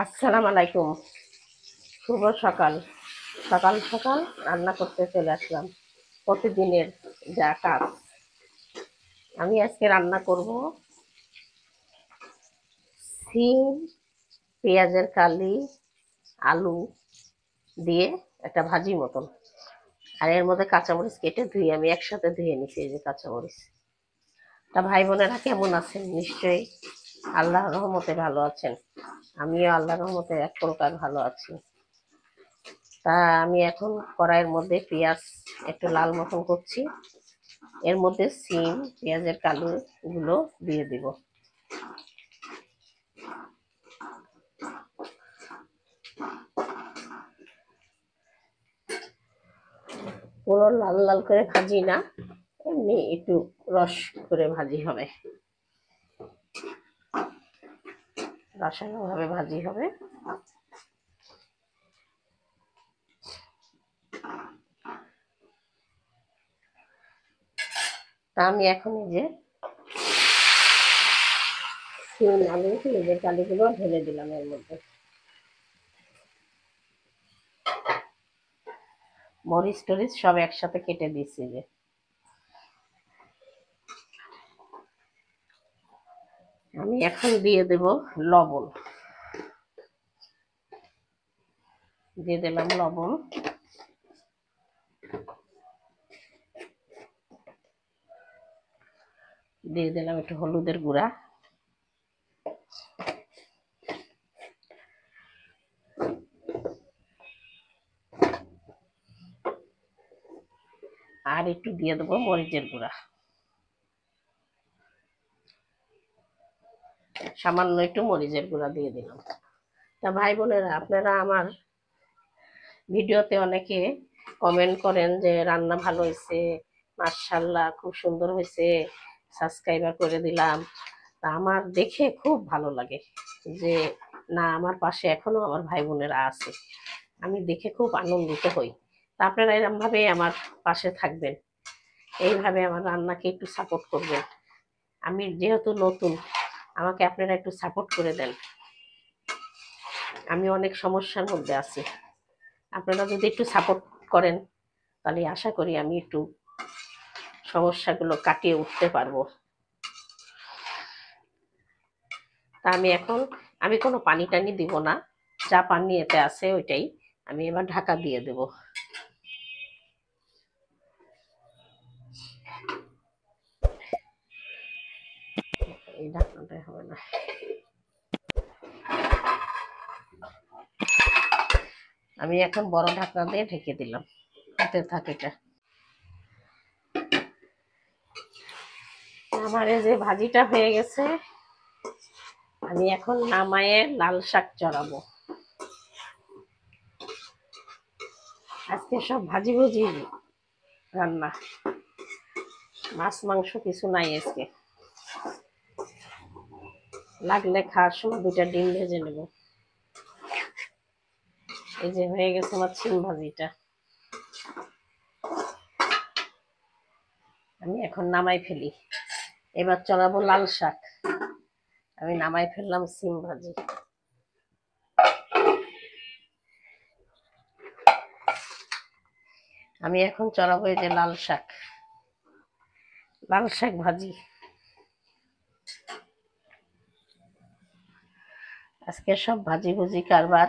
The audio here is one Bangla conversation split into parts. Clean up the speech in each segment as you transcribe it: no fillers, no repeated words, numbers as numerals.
আসসালামু আলাইকুম। শুভ সকাল। সকাল সকাল রান্না করতে চলে আসলাম। প্রতিদিনের যা কাজ। আমি আজকে রান্না করব সিম, পেঁয়াজের কালি, আলু দিয়ে একটা ভাজি মতন। আর এর মধ্যে কাঁচামরিচ কেটে ধুয়ে আমি একসাথে ধুয়ে নিছি, এই যে কাঁচামরিচ। তা ভাই বোনেরা কেমন আছেন? নিশ্চয়ই আল্লাহর রহমতে ভালো আছেন। আমিও আল্লাহর রহমতে এক প্রকার ভালো আছি। তা আমি এখন কড়াইয়ের মধ্যে পেঁয়াজ একটু লাল মতন করছি। এর মধ্যে সিম, পেঁয়াজের কালো গুলো দিয়ে দিব। পুরো লাল লাল করে ভাজি না, এমনি একটু রস করে ভাজি হবে, রসালো ভাবে ভাজি হবে। তা আমি এখন এই যে সিম, আলু, পেঁয়াজের কালিগুলো ঢেলে দিলাম এর মধ্যে। মরিচ টরিচ সব একসাথে কেটে দিচ্ছি যে। আমি এখন দিয়ে দেব লবণ। দিয়ে দিলাম লবণ। দিয়ে দিলাম একটু হলুদের গুঁড়া। আর একটু দিয়ে দেবো মরিচের গুঁড়া, সামান্য একটু মরিচের গুঁড়া দিয়ে দিলাম। তা ভাই বোনেরা, আপনারা আমার ভিডিওতে অনেকে কমেন্ট করেন যে রান্না ভালো হয়েছে, মাশাআল্লাহ খুব সুন্দর হয়েছে, সাবস্ক্রাইবার করে দিলাম। তা আমার দেখে খুব ভালো লাগে যে না, আমার পাশে এখনো আমার ভাই বোনেরা আছে। আমি দেখে খুব আনন্দিত হই। তা আপনারা এরকমভাবে আমার পাশে থাকবেন, এইভাবে আমার রান্নাকে একটু সাপোর্ট করবেন। আমি যেহেতু নতুন, আমাকে আপনারা একটু সাপোর্ট করে দেন। আমি অনেক সমস্যার মধ্যে আছি, আপনারা যদি একটু সাপোর্ট করেন তাহলে আশা করি আমি একটু সমস্যাগুলো কাটিয়ে উঠতে পারবো। তা আমি কোনো পানি টানি দিব না, যা পানি এতে আছে ওইটাই। আমি এবার ঢাকা দিয়ে দেব। এই ঢাকনাটাই হবে না। আমি এখন বড় ঢাকনা দিয়ে ঢেকে দিলাম, হাতে থাকে এটা। আমার এই যে ভাজিটা হয়ে গেছে, আমি এখন নামায়ে লাল শাক চড়াবো। আজকে সব ভাজি ভুজি রান্না, মাছ মাংস কিছু নাই আজকে। লাগলে খাওয়ার সময় দুটা ডিম ভেজে নেব। এই যে হয়ে গেছে আমার সিম ভাজিটা। আমি এখন নামাই ফেলি। এবার চড়াবো লাল শাক। আমি নামাই ফেললাম সিম ভাজি। আমি এখন চড়াবো এই যে লাল শাক, লাল শাক ভাজি। আজকে সব ভাজি ভুজি কারবার।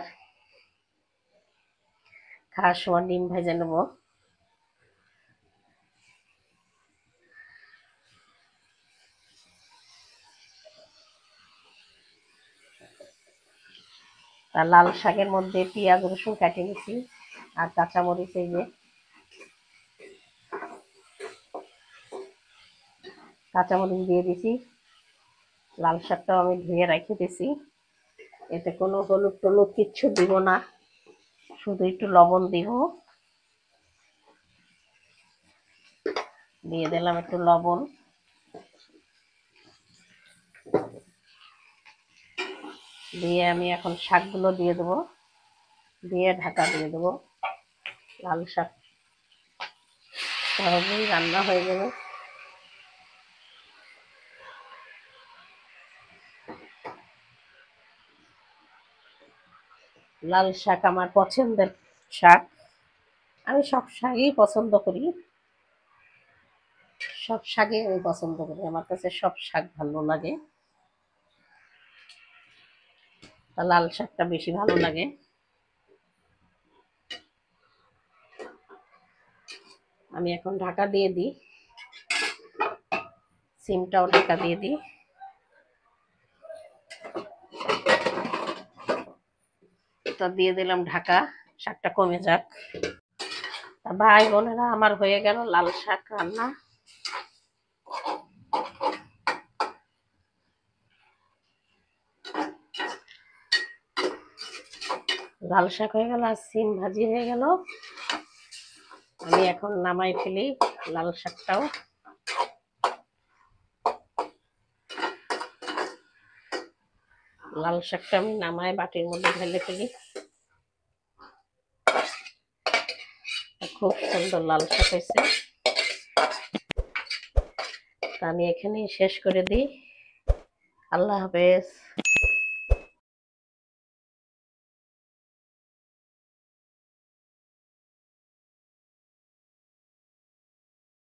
খাওয়ার সময় ডিম ভেজে নেব। তার লাল শাকের মধ্যে পেঁয়াজ রসুন কাটিয়ে নিছি, আর কাঁচামরিচ এই যে কাঁচামরিচ দিয়ে দিছি। লাল শাকটাও আমি ধুয়ে রেখে দিছি। এতে কোনো হলুদ টলুদ কিচ্ছু দিব না, শুধু একটু লবণ দিব। দিয়ে দিলাম একটু লবণ। দিয়ে আমি এখন শাকগুলো দিয়ে দেবো, দিয়ে ঢাকা দিয়ে দেবো। লাল শাক সহজেই রান্না হয়ে যাবে। লাল শাক আমার পছন্দের শাক। আমি সব শাকই পছন্দ করি, সব শাকই আমি পছন্দ করি, আমার কাছে সব শাক ভালো লাগে। তা লাল শাকটা বেশি ভালো লাগে। আমি এখন ঢাকা দিয়ে দিই, সিমটাও ঢাকা দিয়ে দিই। তা দিয়ে দিলাম ঢাকা, শাকটা কমে যাক। তা ভাই বোনেরা, আমার হয়ে গেল লাল শাক রান্না। লাল শাক হয়ে গেল আর সিম ভাজি হয়ে গেল। আমি এখন নামাই ফেলি লাল শাকটাও। লাল শাকটা আমি নামায় বাটির মধ্যে ঢেলে ফেলি। খুব সুন্দর লাল শাক হয়েছে। আমি এখানেই শেষ করে দিই। আল্লাহ হাফেজ।